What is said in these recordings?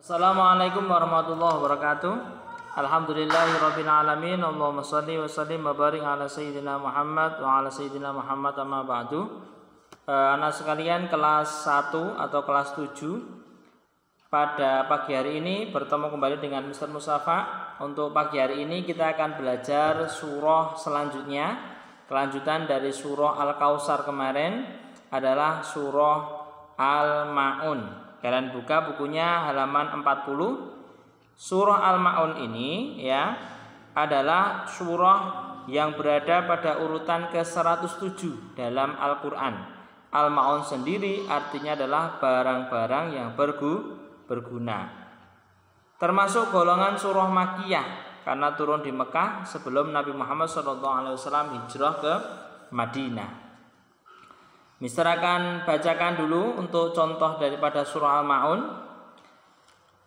Assalamualaikum warahmatullahi wabarakatuh. Alhamdulillahirabbil alamin. Allahumma shalli wa sallim wa barik ala sayyidina Muhammad wa ala sayyidina Muhammad amma ba'du. Anak sekalian kelas 1 atau kelas 7, pada pagi hari ini bertemu kembali dengan Mr. Mustafa. Untuk pagi hari ini kita akan belajar surah selanjutnya. Kelanjutan dari surah Al-Kautsar kemarin adalah surah Al-Ma'un. Kalian buka bukunya halaman 40. Surah Al-Ma'un ini ya adalah surah yang berada pada urutan ke-107 dalam Al-Qur'an. Al-Ma'un sendiri artinya adalah barang-barang yang berguna. Termasuk golongan surah Makkiyah karena turun di Mekah sebelum Nabi Muhammad SAW hijrah ke Madinah. Mister akan bacakan dulu untuk contoh daripada surah Al-Ma'un.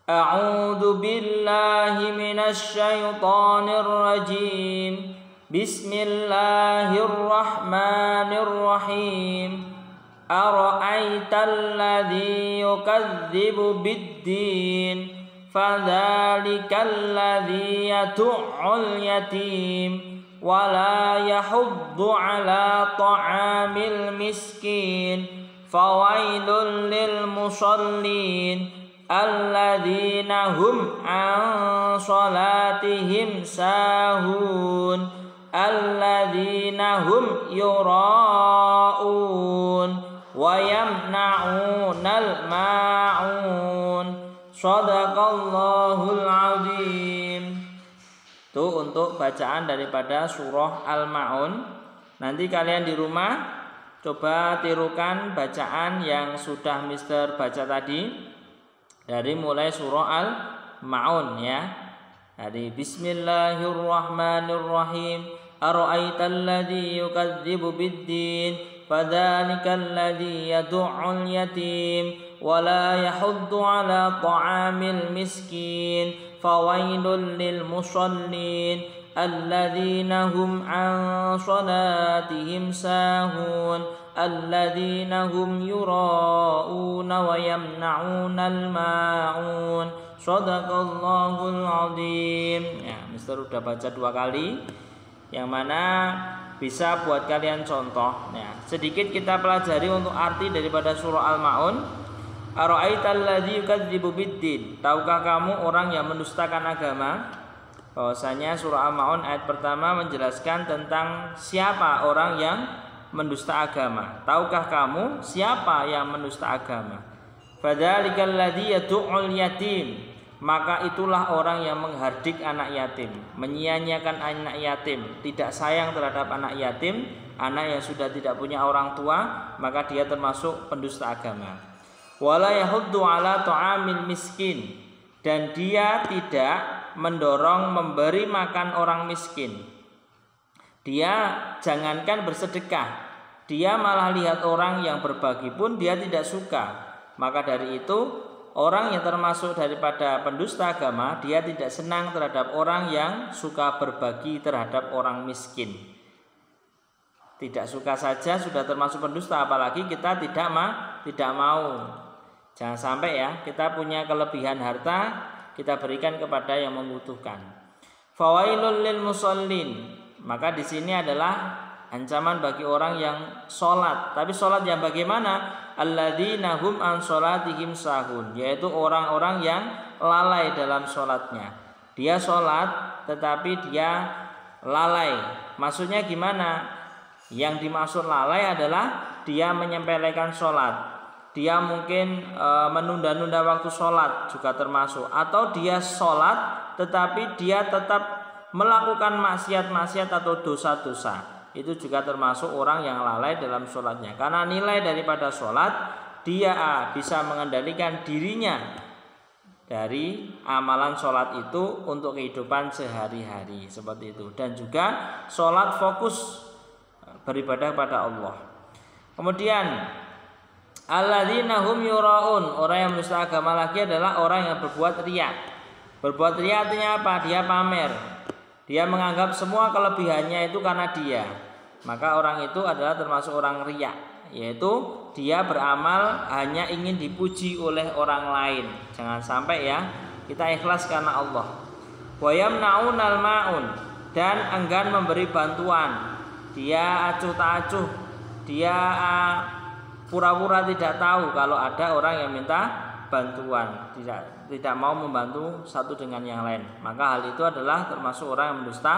A'udzu billahi minasy syaithanir rajim. Bismillahirrahmanirrahim. Ara'aital ladzi yukadzibu bid-din fadzalikal ladzi yad'ul yatim wala yahuddu ala ta'amil miskin fawailul lil musallin alladzina hum an salatihim sahun alladzina hum yura'un wa yamna'unal ma'un. Shadaqallahul azim. Itu untuk bacaan daripada surah Al-Ma'un. Nanti kalian di rumah coba tirukan bacaan yang sudah Mister baca tadi, dari mulai surah Al-Ma'un ya. Dari Bismillahirrahmanirrahim. Ara'aital ladzi yukadzibu bid-din fadzalikal ladzi yad'ul yatim wala yahuddu ala ta'amil miskin fawailul lil musallin alladzina hum an salatihim sahun alladzina hum yura'una wa yamna'unal ma'un. Shadaqallahul azim. Ya, Mister udah baca 2 kali, yang mana bisa buat kalian contoh. Ya, sedikit kita pelajari untuk arti daripada surah Al-Ma'un. Ara'aital ladzi yukadzibu bid-din. Tahukah kamu orang yang mendustakan agama? Bahwasanya surah Al-Ma'un ayat pertama menjelaskan tentang siapa orang yang mendusta agama. Tahukah kamu siapa yang mendusta agama? Fadzalikal ladzi yad'ul yatim. Maka itulah orang yang menghardik anak yatim, menyia-nyiakan anak yatim, tidak sayang terhadap anak yatim, anak yang sudah tidak punya orang tua, maka dia termasuk pendusta agama. Wala yahuddu ala ta'amil miskin, dan dia tidak mendorong memberi makan orang miskin. Dia jangankan bersedekah, dia malah lihat orang yang berbagi pun dia tidak suka. Maka dari itu orang yang termasuk daripada pendusta agama, dia tidak senang terhadap orang yang suka berbagi terhadap orang miskin. Tidak suka saja sudah termasuk pendusta, apalagi kita tidak mau. Jangan sampai ya kita punya kelebihan harta kita berikan kepada yang membutuhkan. Fawailul lil musallin. Maka di sini adalah ancaman bagi orang yang sholat. Tapi sholat yang bagaimana? Alladzina hum an salatihim sahun, yaitu orang-orang yang lalai dalam sholatnya. Dia sholat tetapi dia lalai. Maksudnya gimana? Yang dimaksud lalai adalah dia menyepelekan sholat. Dia mungkin menunda-nunda waktu sholat juga termasuk. Atau dia sholat tetapi dia tetap melakukan maksiat-maksiat atau dosa-dosa. Itu juga termasuk orang yang lalai dalam sholatnya. Karena nilai daripada sholat, dia bisa mengendalikan dirinya dari amalan sholat itu untuk kehidupan sehari-hari seperti itu. Dan juga sholat fokus beribadah kepada Allah. Kemudian alladzina hum yura'un, orang yang mendusta agama lagi adalah orang yang berbuat riya. Berbuat riya artinya apa? Dia pamer. Dia menganggap semua kelebihannya itu karena dia. Maka orang itu adalah termasuk orang riya. yaitu dia beramal hanya ingin dipuji oleh orang lain. Jangan sampai ya, kita ikhlas karena Allah. Wa yamna'unal ma'un, dan enggan memberi bantuan. Dia acuh tak acuh, dia pura-pura tidak tahu kalau ada orang yang minta bantuan, tidak mau membantu satu dengan yang lain. Maka hal itu adalah termasuk orang yang mendusta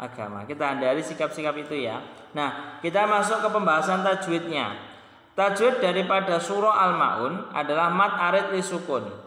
agama. Kita hindari sikap-sikap itu ya. Nah, kita masuk ke pembahasan tajwidnya. Tajwid daripada surah Al-Maun adalah mad arid li sukun.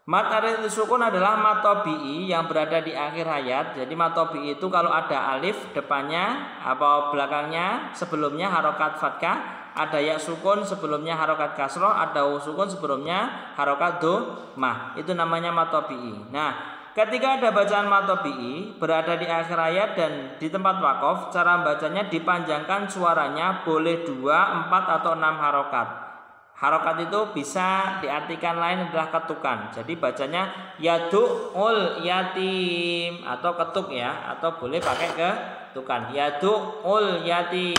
Mad arid li sukun adalah mad tabi'i yang berada di akhir ayat. Jadi mad tabi'i itu kalau ada alif depannya atau belakangnya, sebelumnya harokat fathah, ada ya sukun sebelumnya harokat kasroh, ada waw sukun sebelumnya harokat dhammah. Itu namanya mad tabi'i. Nah, ketika ada bacaan mad tabi'i berada di akhir ayat dan di tempat wakof, cara bacanya dipanjangkan suaranya boleh 2, 4 atau 6 harokat. Harokat itu bisa diartikan lain adalah ketukan. Jadi bacanya yadu'ul yatim atau ketuk ya, atau boleh pakai ketukan. Yadu'ul yatim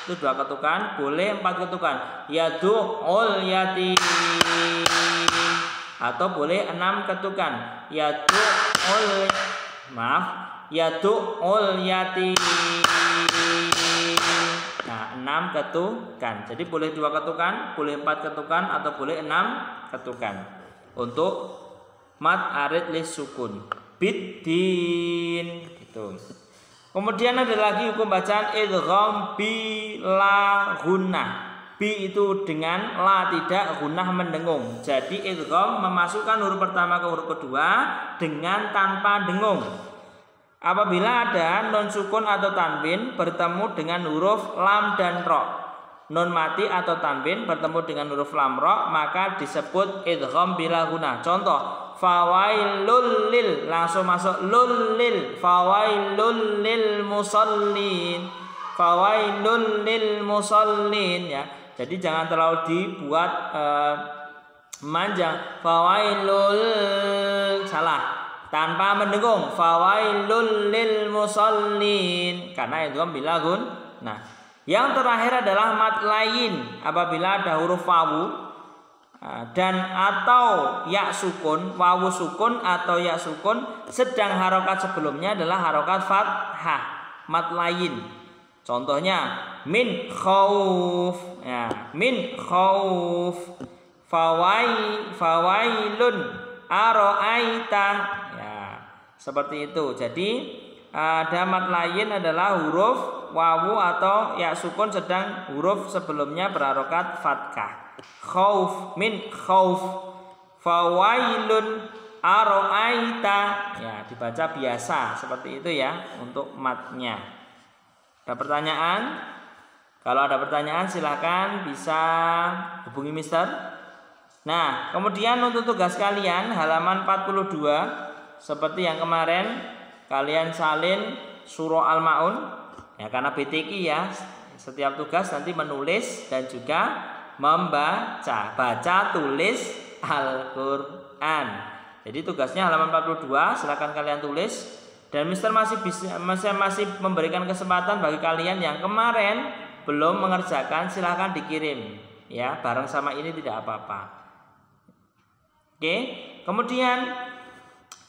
itu 2 ketukan, boleh 4 ketukan. Yadu'ul yatim atau boleh 6 ketukan. Yadu'ul yatim. Nah, 6 ketukan. Jadi boleh 2 ketukan, boleh 4 ketukan, atau boleh 6 ketukan. Untuk mad arid li sukun. Biddin gitu. Kemudian ada lagi hukum bacaan idgham bi la gunnah. Bi itu dengan la tidak, gunnah mendengung. Jadi idgham memasukkan huruf pertama ke huruf kedua dengan tanpa dengung. Apabila ada nun sukun atau tanwin bertemu dengan huruf lam dan ro, nun mati atau tanwin bertemu dengan huruf lam ro, maka disebut idgham bila gunnah. Contoh, fawailul lil, langsung masuk lul lil, fawailul lil musallin, fawailul lil musallin ya. Jadi jangan terlalu dibuat manjang, fawailul, salah. Tanpa mendengung, fawailul lil musallin, karena idgham bila gun. Nah, yang terakhir adalah mad lain. Apabila ada huruf wawu dan atau ya sukun, wawu sukun atau ya sukun, sedang harokat sebelumnya adalah harokat fathah, mad lain. Contohnya min khauf ya, min khauf, fawailun aro'aita ya, seperti itu. Jadi ada mad lain adalah huruf wawu atau ya sukun sedang huruf sebelumnya berharokat fathah. Khauf, min khauf, fawailun aro'aita ya, dibaca biasa seperti itu ya untuk madnya. Ada pertanyaan? Kalau ada pertanyaan silahkan bisa hubungi Mister. Nah, kemudian untuk tugas kalian halaman 42 seperti yang kemarin kalian salin surah Al-Maun ya, karena BTQ ya, setiap tugas nanti menulis dan juga membaca, baca tulis Al-Qur'an. Jadi tugasnya halaman 42, silakan kalian tulis dan Mister masih memberikan kesempatan bagi kalian yang kemarin belum mengerjakan, silahkan dikirim ya, bareng sama ini tidak apa-apa. Oke, kemudian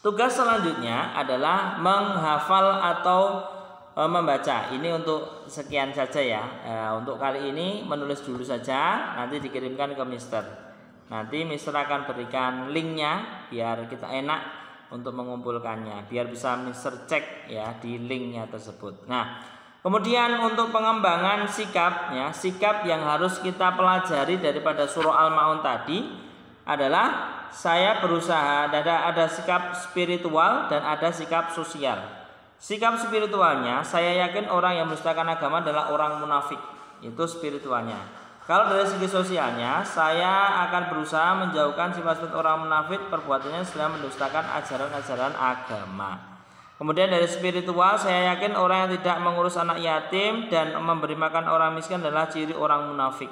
tugas selanjutnya adalah menghafal atau membaca. Ini untuk sekian saja ya. Untuk kali ini menulis dulu saja, nanti dikirimkan ke Mister. Nanti Mister akan berikan linknya biar kita enak untuk mengumpulkannya, biar bisa Mister cek ya di linknya tersebut. Nah, kemudian untuk pengembangan sikap ya, sikap yang harus kita pelajari daripada surah Al-Maun tadi adalah saya berusaha, ada sikap spiritual dan ada sikap sosial. Sikap spiritualnya, saya yakin orang yang mendustakan agama adalah orang munafik, itu spiritualnya. Kalau dari segi sosialnya, saya akan berusaha menjauhkan sifat-sifat orang munafik, perbuatannya sedang mendustakan ajaran-ajaran agama. Kemudian dari spiritual, saya yakin orang yang tidak mengurus anak yatim dan memberi makan orang miskin adalah ciri orang munafik.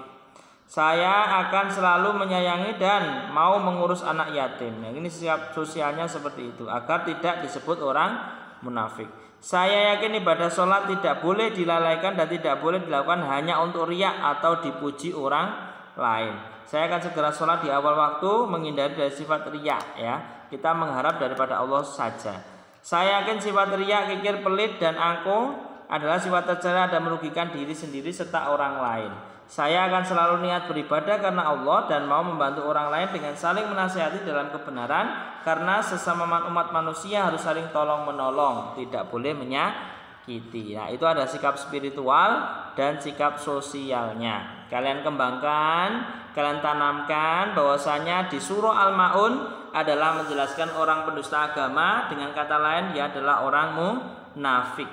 Saya akan selalu menyayangi dan mau mengurus anak yatim. Nah, ini sikap sosialnya seperti itu agar tidak disebut orang munafik. Saya yakin ibadah sholat tidak boleh dilalaikan dan tidak boleh dilakukan hanya untuk riya atau dipuji orang lain. Saya akan segera sholat di awal waktu, menghindari dari sifat riya ya. Kita mengharap daripada Allah saja. Saya yakin sifat riya, kikir, pelit dan angkuh adalah sifat tercela dan merugikan diri sendiri serta orang lain. Saya akan selalu niat beribadah karena Allah dan mau membantu orang lain dengan saling menasihati dalam kebenaran, karena sesama umat manusia harus saling tolong menolong, tidak boleh menyakiti. Nah, itu ada sikap spiritual dan sikap sosialnya. Kalian kembangkan, kalian tanamkan bahwasanya di surah Al-Maun adalah menjelaskan orang pendusta agama, dengan kata lain dia adalah orang munafik.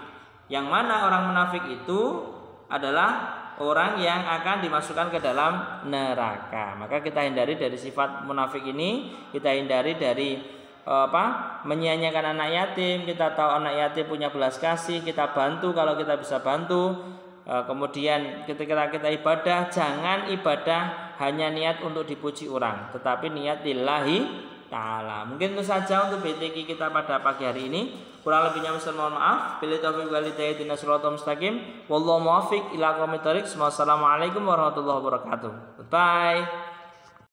Yang mana orang munafik itu adalah orang yang akan dimasukkan ke dalam neraka. Maka kita hindari dari sifat munafik ini. Kita hindari dari menyia-nyiakan anak yatim. Kita tahu anak yatim punya belas kasih, kita bantu kalau kita bisa bantu. Kemudian ketika kita ibadah, jangan ibadah hanya niat untuk dipuji orang, tetapi niat lillahi ta'ala. Mungkin itu saja untuk BTQ kita pada pagi hari ini. Kurang lebihnya mohon maaf. Billahi taufiq wal hidayah, ihdinas siratal mustaqim. Wallahu muwaffiq ila aqwamit thoriq. Wassalamualaikum warahmatullahi wabarakatuh. Bye.